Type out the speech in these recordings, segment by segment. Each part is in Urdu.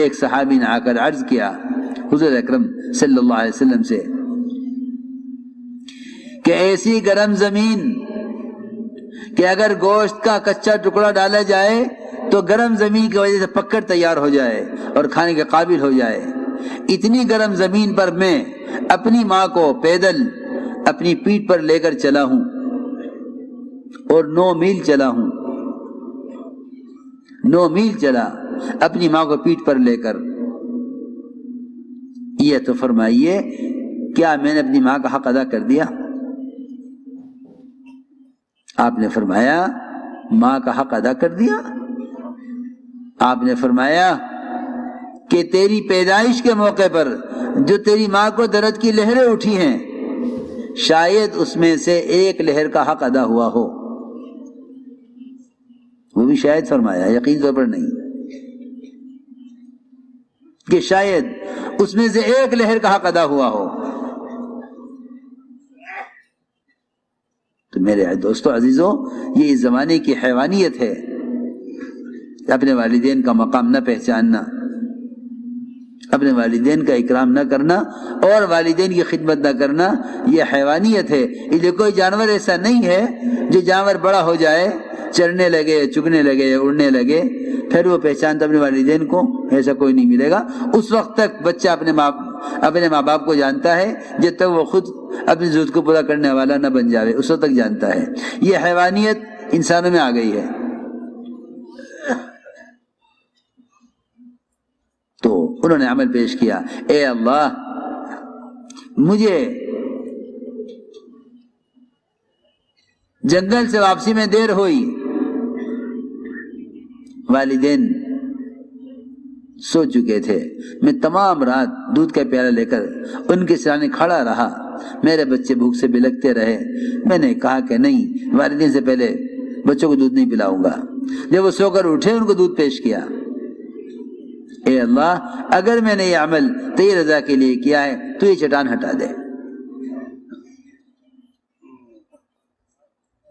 ایک صحابی نے آ کر عرض کیا حضور اکرم صلی اللہ علیہ وسلم سے کہ ایسی گرم زمین کہ اگر گوشت کا کچا ٹکڑا ڈالا جائے تو گرم زمین کی وجہ سے پکڑ تیار ہو جائے اور کھانے کے قابل ہو جائے، اتنی گرم زمین پر میں اپنی ماں کو پیدل اپنی پیٹھ پر لے کر چلا ہوں اور 9 میل چلا ہوں، 9 میل چلا اپنی ماں کو پیٹھ پر لے کر۔ یہ تو فرمائیے کیا میں نے اپنی ماں کا حق ادا کر دیا؟ آپ نے فرمایا ماں کا حق ادا کر دیا۔ آپ نے فرمایا کہ تیری پیدائش کے موقع پر جو تیری ماں کو درد کی لہریں اٹھی ہیں شاید اس میں سے ایک لہر کا حق ادا ہوا ہو، وہ بھی شاید فرمایا، یقین طور پر نہیں، کہ شاید اس میں سے ایک لہر کا حق ادا ہوا ہو۔ تو میرے دوستو عزیزو، یہ اس زمانے کی حیوانیت ہے، اپنے والدین کا مقام نہ پہچاننا، اپنے والدین کا اکرام نہ کرنا اور والدین کی خدمت نہ کرنا، یہ حیوانیت ہے۔ اس لیے کوئی جانور ایسا نہیں ہے جو جانور بڑا ہو جائے، چرنے لگے، چگنے لگے، اڑنے لگے، پھر وہ پہچانتا اپنے والدین کو، ایسا کوئی نہیں ملے گا۔ اس وقت تک بچہ اپنے ماں باپ کو جانتا ہے جب تک وہ خود اپنی ضرورت کو پورا کرنے والا نہ بن جاوے، اس وقت تک جانتا ہے۔ یہ حیوانیت انسانوں میں آ گئی ہے۔ تو انہوں نے عمل پیش کیا، اے اللہ مجھے جنگل سے واپسی میں دیر ہوئی، والدین سو چکے تھے، میں تمام رات دودھ کا پیالہ لے کر ان کے سامنے کھڑا رہا، میرے بچے بھوک سے بلکتے رہے۔ میں نے کہا کہ نہیں، والدین سے پہلے بچوں کو دودھ نہیں پلاؤں گا۔ جب وہ سو کر اٹھے ان کو دودھ پیش کیا، اے اللہ اگر میں نے یہ عمل تیری رضا کے لیے کیا ہے تو یہ چٹان ہٹا دے۔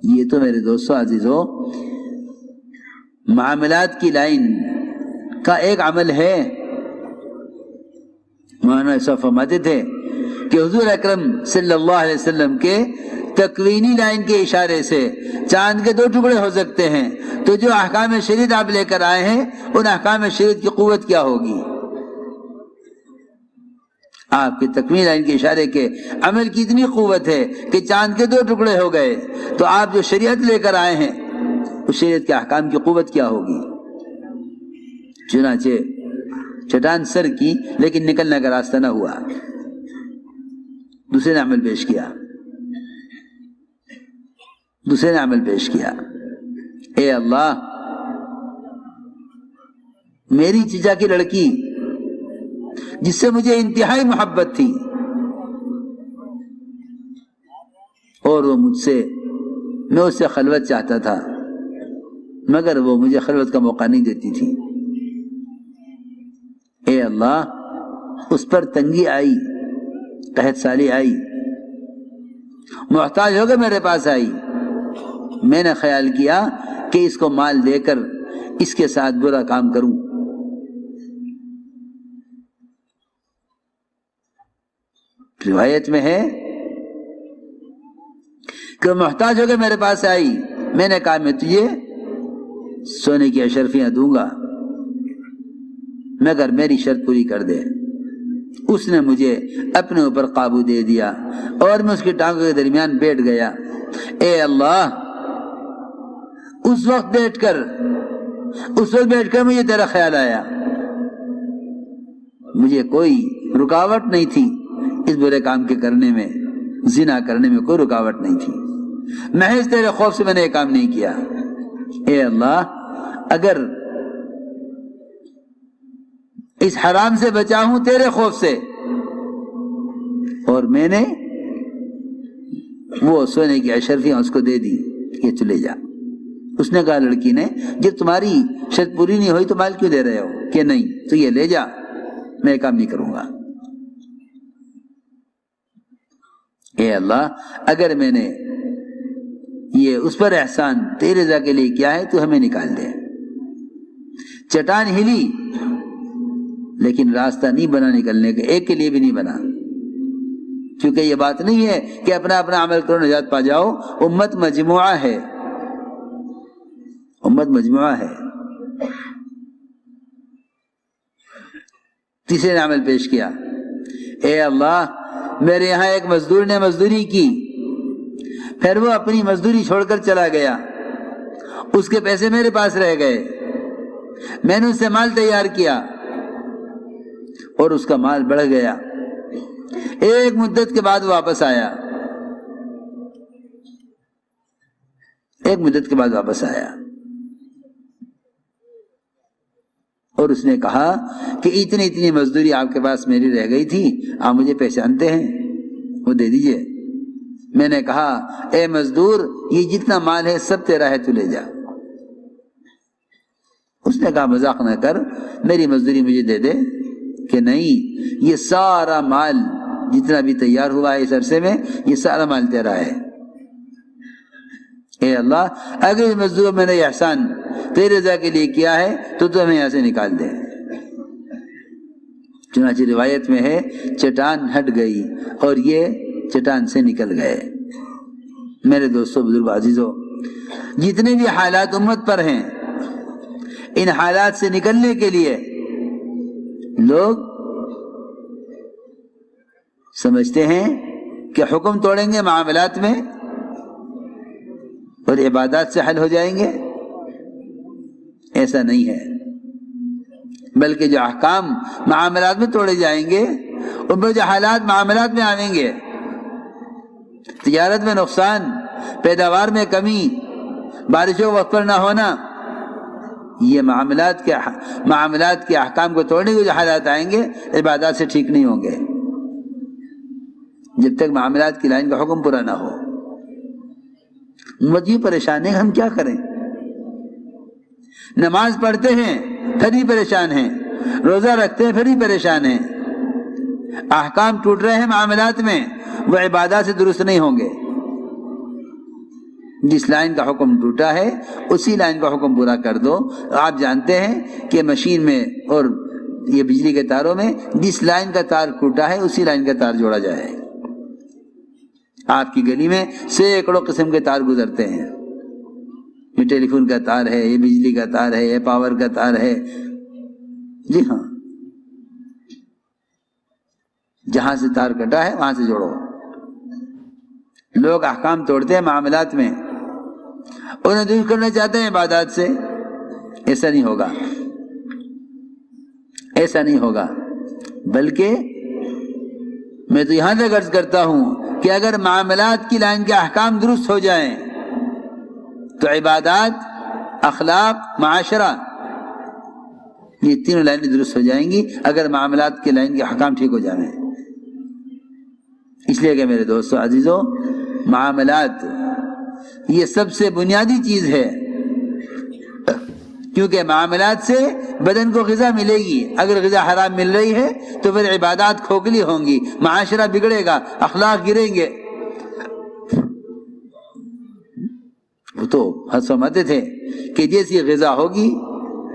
یہ تو میرے دوستو عزیزو معاملات کی لائن کا ایک عمل ہے۔ مولانا ایسا فرماتے تھے کہ حضور اکرم صلی اللہ علیہ وسلم کے تکوینی لائن کے اشارے سے چاند کے 2 ٹکڑے ہو سکتے ہیں، تو جو احکام شریعت آپ لے کر آئے ہیں ان احکام شریعت کی قوت کیا ہوگی؟ آپ کے تکوینی لائن کے اشارے کے عمل کی اتنی قوت ہے کہ چاند کے 2 ٹکڑے ہو گئے، تو آپ جو شریعت لے کر آئے ہیں اس شریعت کے احکام کی قوت کیا ہوگی؟ چنانچہ چٹان سر کی لیکن نکلنے کا راستہ نہ ہوا۔ دوسرے نے عمل پیش کیا، اے اللہ میری چچا کی لڑکی جس سے مجھے انتہائی محبت تھی اور وہ میں اس سے خلوت چاہتا تھا مگر وہ مجھے خلوت کا موقع نہیں دیتی تھی، اے اللہ اس پر تنگی آئی، قحط سالی آئی، محتاج ہو کے میرے پاس آئی، میں نے خیال کیا کہ اس کو مال دے کر اس کے ساتھ برا کام کروں۔ روایت میں ہے کہ محتاج ہو کے میرے پاس آئی، میں نے کہا میں تجھے سونے کی اشرفیاں دوں گا مگر میری شرط پوری کر دے۔ اس نے مجھے اپنے اوپر قابو دے دیا اور میں اس کی ٹانگوں کے درمیان بیٹھ گیا۔ اے اللہ اس وقت بیٹھ کر مجھے تیرا خیال آیا، مجھے کوئی رکاوٹ نہیں تھی اس برے کام کے کرنے میں، زنا کرنے میں کوئی رکاوٹ نہیں تھی، محض تیرے خوف سے میں نے یہ کام نہیں کیا۔ اے اللہ اگر اس حرام سے بچا ہوں تیرے خوف سے، اور میں نے وہ سونے کی اشرفیاں اس کو دے دی، یہ چلے جا۔ اس نے کہا لڑکی نے جب تمہاری شرط پوری نہیں ہوئی تو مال کیوں دے رہے ہو؟ کہ نہیں تو یہ لے جا، میں کام نہیں کروں گا۔ اے اللہ اگر میں نے یہ اس پر احسان تیرے رضا کے لیے کیا ہے تو ہمیں نکال دے۔ چٹان ہلی لیکن راستہ نہیں بنا نکلنے کا، ایک کے لیے بھی نہیں بنا، کیونکہ یہ بات نہیں ہے کہ اپنا اپنا عمل کرو نجات پا جاؤ، امت مجموعہ ہے، امت مجموعہ ہے۔ تیسرے نے عمل پیش کیا، اے اللہ میرے یہاں ایک مزدور نے مزدوری کی، پھر وہ اپنی مزدوری چھوڑ کر چلا گیا، اس کے پیسے میرے پاس رہ گئے، میں نے اس سے مال تیار کیا اور اس کا مال بڑھ گیا، ایک مدت کے بعد واپس آیا، ایک مدت کے بعد واپس آیا اور اس نے کہا کہ اتنی اتنی مزدوری آپ کے پاس میری رہ گئی تھی، آپ مجھے پہچانتے ہیں، وہ دے دیجئے۔ میں نے کہا اے مزدور یہ جتنا مال ہے سب تیرا ہے، تو لے جا۔ اس نے کہا مذاق نہ کر، میری مزدوری مجھے دے دے، کہ نہیں یہ سارا مال جتنا بھی تیار ہوا ہے اس عرصے میں یہ سارا مال تیرا ہے۔ اے اللہ اگر اس مزدور میں نے احسان تیرے رضا کے لیے کیا ہے تو ہمیں یہاں سے نکال دے۔ چنانچہ روایت میں ہے چٹان ہٹ گئی اور یہ چٹان سے نکل گئے۔ میرے دوستو بزرگ عزیزو، جتنے بھی حالات امت پر ہیں، ان حالات سے نکلنے کے لیے لوگ سمجھتے ہیں کہ حکم توڑیں گے معاملات میں اور عبادات سے حل ہو جائیں گے، ایسا نہیں ہے، بلکہ جو احکام معاملات میں توڑے جائیں گے، ان پر جو حالات معاملات میں آئیں گے، تجارت میں نقصان، پیداوار میں کمی، بارشوں وقت پر نہ ہونا، یہ معاملات کے احکام کو توڑنے کے جو حالات آئیں گے عبادات سے ٹھیک نہیں ہوں گے، جب تک معاملات کی لائن کا حکم پورا نہ ہو۔ مجھے پریشان ہے، ہم کیا کریں؟ نماز پڑھتے ہیں پھر بھی پریشان ہیں، روزہ رکھتے ہیں پھر بھی پریشان ہیں، احکام ٹوٹ رہے ہیں معاملات میں، وہ عبادات سے درست نہیں ہوں گے۔ جس لائن کا حکم ٹوٹا ہے اسی لائن کا حکم پورا کر دو۔ آپ جانتے ہیں کہ مشین میں اور یہ بجلی کے تاروں میں جس لائن کا تار ٹوٹا ہے اسی لائن کا تار جوڑا جائے۔ آپ کی گلی میں سینکڑوں قسم کے تار گزرتے ہیں، یہ ٹیلی فون کا تار ہے، یہ بجلی کا تار ہے، یہ پاور کا تار ہے، جی ہاں، جہاں سے تار کٹا ہے وہاں سے جوڑو۔ لوگ احکام توڑتے ہیں معاملات میں، انہیں دور کرنا چاہتے ہیں عبادات سے، ایسا نہیں ہوگا، ایسا نہیں ہوگا، بلکہ میں تو یہاں تک عرض کرتا ہوں کہ اگر معاملات کی لائن کے احکام درست ہو جائیں تو عبادات، اخلاق، معاشرہ، یہ تینوں لائنیں درست ہو جائیں گی اگر معاملات کے لائن کے احکام ٹھیک ہو جائیں۔ اس لیے کہ میرے دوستو عزیزو، معاملات یہ سب سے بنیادی چیز ہے، کیونکہ معاملات سے بدن کو غذا ملے گی، اگر غذا حرام مل رہی ہے تو پھر عبادات کھوکھلی ہوں گی، معاشرہ بگڑے گا، اخلاق گریں گے۔ وہ تو حد فرماتے تھے کہ جیسی غذا ہوگی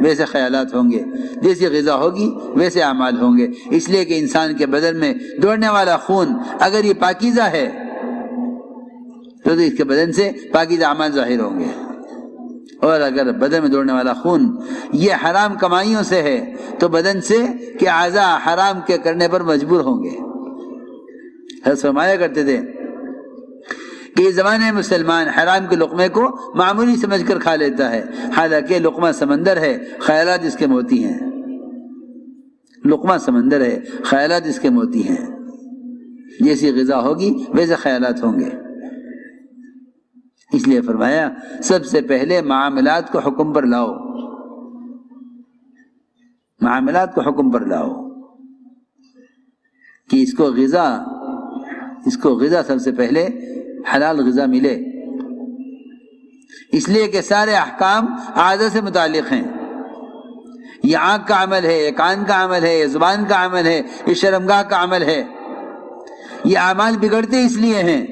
ویسے خیالات ہوں گے، جیسی غذا ہوگی ویسے اعمال ہوں گے۔ اس لیے کہ انسان کے بدن میں دوڑنے والا خون اگر یہ پاکیزہ ہے تو اس کے بدن سے پاکیزہ اعمال ظاہر ہوں گے، اور اگر بدن میں دوڑنے والا خون یہ حرام کمائیوں سے ہے تو بدن سے کہ اعضاء حرام کے کرنے پر مجبور ہوں گے۔ حضرت فرمایا کرتے تھے کہ اس زمانے میں مسلمان حرام کے لقمے کو معمولی سمجھ کر کھا لیتا ہے، حالانکہ لقمہ سمندر ہے، خیالات اس کے موتی ہیں۔ لقمہ سمندر ہے، خیالات اس کے موتی ہیں، جیسی غذا ہوگی ویسے خیالات ہوں گے۔ اس لیے فرمایا سب سے پہلے معاملات کو حکم پر لاؤ، معاملات کو حکم پر لاؤ کہ اس کو غذا سب سے پہلے حلال غذا ملے، اس لیے کہ سارے احکام اعضاء سے متعلق ہیں۔ یہ آنکھ کا عمل ہے، یہ کان کا عمل ہے، یہ زبان کا عمل ہے، یہ شرمگاہ کا عمل ہے۔ یہ اعمال بگڑتے اس لیے ہیں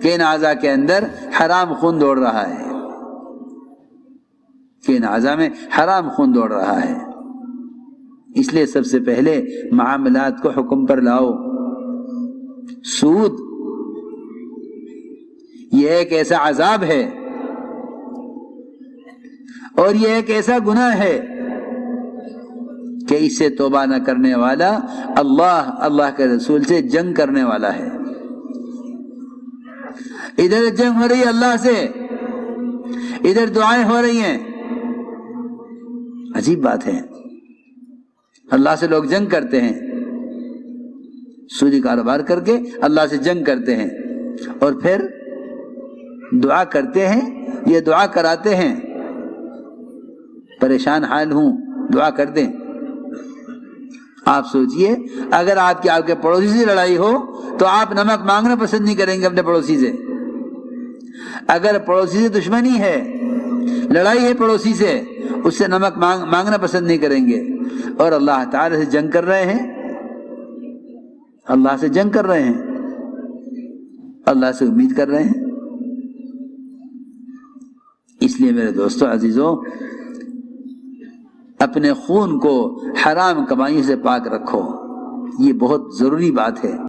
کہ ان اعضاء کے اندر حرام خون دوڑ رہا ہے، کہ ان اعضاء میں حرام خون دوڑ رہا ہے۔ اس لیے سب سے پہلے معاملات کو حکم پر لاؤ. سود یہ ایک ایسا عذاب ہے اور یہ ایک ایسا گناہ ہے کہ اس سے توبہ نہ کرنے والا اللہ کے رسول سے جنگ کرنے والا ہے. ادھر جنگ ہو رہی ہے اللہ سے، ادھر دعائیں ہو رہی ہیں. عجیب بات ہے، اللہ سے لوگ جنگ کرتے ہیں، سودی کاروبار کر کے اللہ سے جنگ کرتے ہیں، اور پھر دعا کرتے ہیں، یہ دعا کراتے ہیں پریشان حال ہوں دعا کر دیں. آپ سوچئے اگر آپ کے پڑوسی سے لڑائی ہو تو آپ نمک مانگنا پسند نہیں کریں گے اپنے پڑوسی سے. اگر پڑوسی سے دشمنی ہے، لڑائی ہے پڑوسی سے، اس سے نمک مانگنا پسند نہیں کریں گے. اور اللہ تعالی سے جنگ کر رہے ہیں، اللہ سے جنگ کر رہے ہیں، اللہ سے امید کر رہے ہیں. اس لیے میرے دوستو عزیزو، اپنے خون کو حرام کمائیوں سے پاک رکھو، یہ بہت ضروری بات ہے.